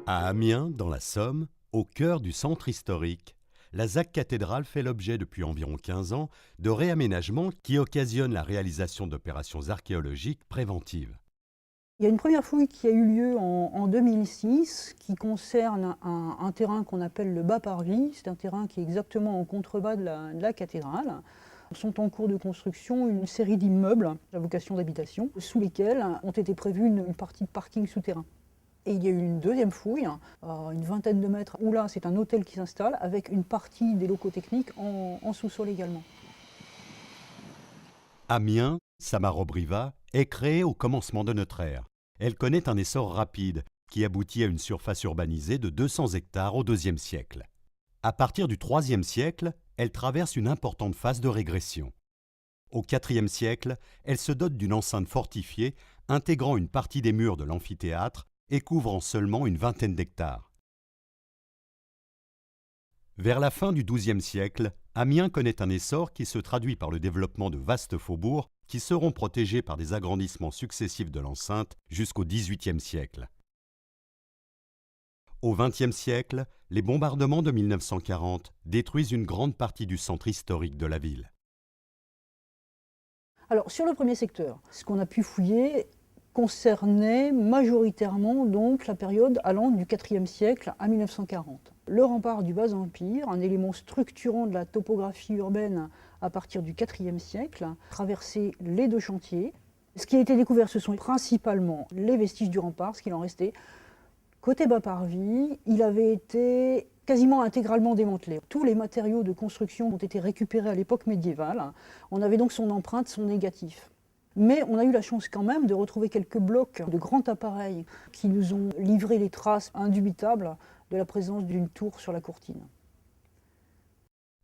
À Amiens, dans la Somme, au cœur du centre historique, la ZAC cathédrale fait l'objet depuis environ 15 ans de réaménagements qui occasionnent la réalisation d'opérations archéologiques préventives. Il y a une première fouille qui a eu lieu en 2006 qui concerne un terrain qu'on appelle le Bas-Parvis. C'est un terrain qui est exactement en contrebas de la cathédrale. Sont en cours de construction une série d'immeubles à vocation d'habitation sous lesquels ont été prévus une partie de parking souterrain. Et il y a eu une deuxième fouille, à une vingtaine de mètres, où là c'est un hôtel qui s'installe avec une partie des locaux techniques en sous-sol également. Amiens, Samarobriva, est créée au commencement de notre ère. Elle connaît un essor rapide qui aboutit à une surface urbanisée de 200 hectares au IIe siècle. À partir du IIIe siècle, elle traverse une importante phase de régression. Au IVe siècle, elle se dote d'une enceinte fortifiée intégrant une partie des murs de l'amphithéâtre et couvrant seulement une vingtaine d'hectares. Vers la fin du XIIe siècle, Amiens connaît un essor qui se traduit par le développement de vastes faubourgs qui seront protégés par des agrandissements successifs de l'enceinte jusqu'au XVIIIe siècle. Au XXe siècle, les bombardements de 1940 détruisent une grande partie du centre historique de la ville. Alors sur le premier secteur, ce qu'on a pu fouiller concernait majoritairement donc la période allant du IVe siècle à 1940. Le rempart du Bas-Empire, un élément structurant de la topographie urbaine à partir du IVe siècle, traversait les deux chantiers. Ce qui a été découvert, ce sont principalement les vestiges du rempart, ce qu'il en restait. Côté Bas-Parvis, il avait été quasiment intégralement démantelé. Tous les matériaux de construction ont été récupérés à l'époque médiévale. On avait donc son empreinte, son négatif. Mais on a eu la chance quand même de retrouver quelques blocs de grands appareils qui nous ont livré les traces indubitables de la présence d'une tour sur la courtine.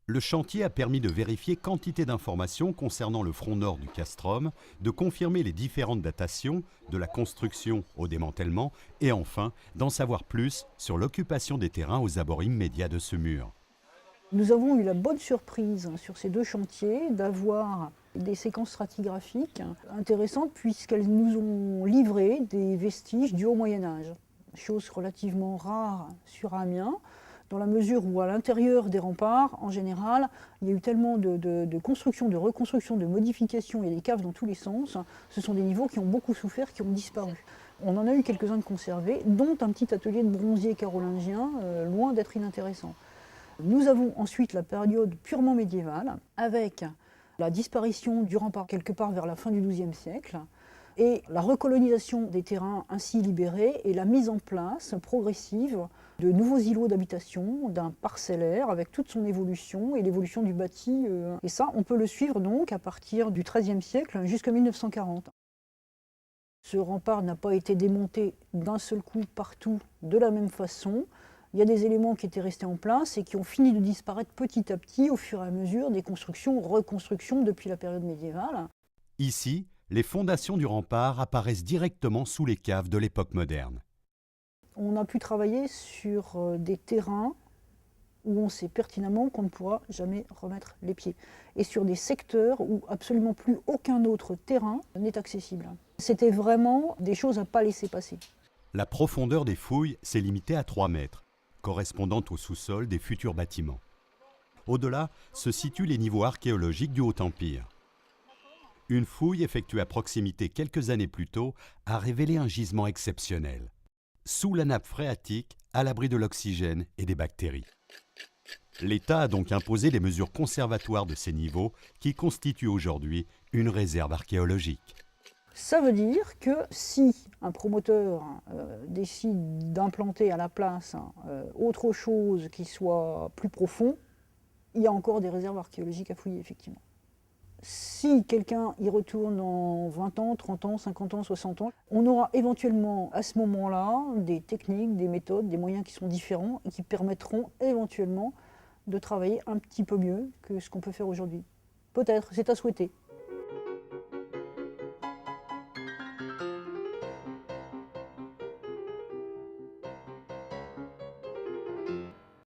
Le chantier a permis de vérifier quantité d'informations concernant le front nord du castrum, de confirmer les différentes datations, de la construction au démantèlement, et enfin d'en savoir plus sur l'occupation des terrains aux abords immédiats de ce mur. Nous avons eu la bonne surprise sur ces deux chantiers d'avoir des séquences stratigraphiques intéressantes puisqu'elles nous ont livré des vestiges du Haut Moyen-Âge. Chose relativement rare sur Amiens, dans la mesure où à l'intérieur des remparts, en général, il y a eu tellement de construction, de reconstruction, de modifications, il y a des caves dans tous les sens. Ce sont des niveaux qui ont beaucoup souffert, qui ont disparu. On en a eu quelques-uns de conservés, dont un petit atelier de bronzier carolingien, loin d'être inintéressant. Nous avons ensuite la période purement médiévale, avec la disparition du rempart quelque part vers la fin du XIIe siècle, et la recolonisation des terrains ainsi libérés et la mise en place progressive de nouveaux îlots d'habitation, d'un parcellaire avec toute son évolution et l'évolution du bâti. Et ça, on peut le suivre donc à partir du XIIIe siècle jusqu'à 1940. Ce rempart n'a pas été démonté d'un seul coup partout de la même façon. Il y a des éléments qui étaient restés en place et qui ont fini de disparaître petit à petit au fur et à mesure des constructions, reconstructions depuis la période médiévale. Ici, les fondations du rempart apparaissent directement sous les caves de l'époque moderne. On a pu travailler sur des terrains où on sait pertinemment qu'on ne pourra jamais remettre les pieds. Et sur des secteurs où absolument plus aucun autre terrain n'est accessible. C'était vraiment des choses à ne pas laisser passer. La profondeur des fouilles s'est limitée à 3 mètres, correspondant au sous-sol des futurs bâtiments. Au-delà se situent les niveaux archéologiques du Haut-Empire. Une fouille effectuée à proximité quelques années plus tôt a révélé un gisement exceptionnel. Sous la nappe phréatique, à l'abri de l'oxygène et des bactéries. L'État a donc imposé des mesures conservatoires de ces niveaux qui constituent aujourd'hui une réserve archéologique. Ça veut dire que si un promoteur décide d'implanter à la place autre chose qui soit plus profond, il y a encore des réserves archéologiques à fouiller, effectivement. Si quelqu'un y retourne en 20 ans, 30 ans, 50 ans, 60 ans, on aura éventuellement à ce moment-là des techniques, des méthodes, des moyens qui sont différents et qui permettront éventuellement de travailler un petit peu mieux que ce qu'on peut faire aujourd'hui. Peut-être, c'est à souhaiter.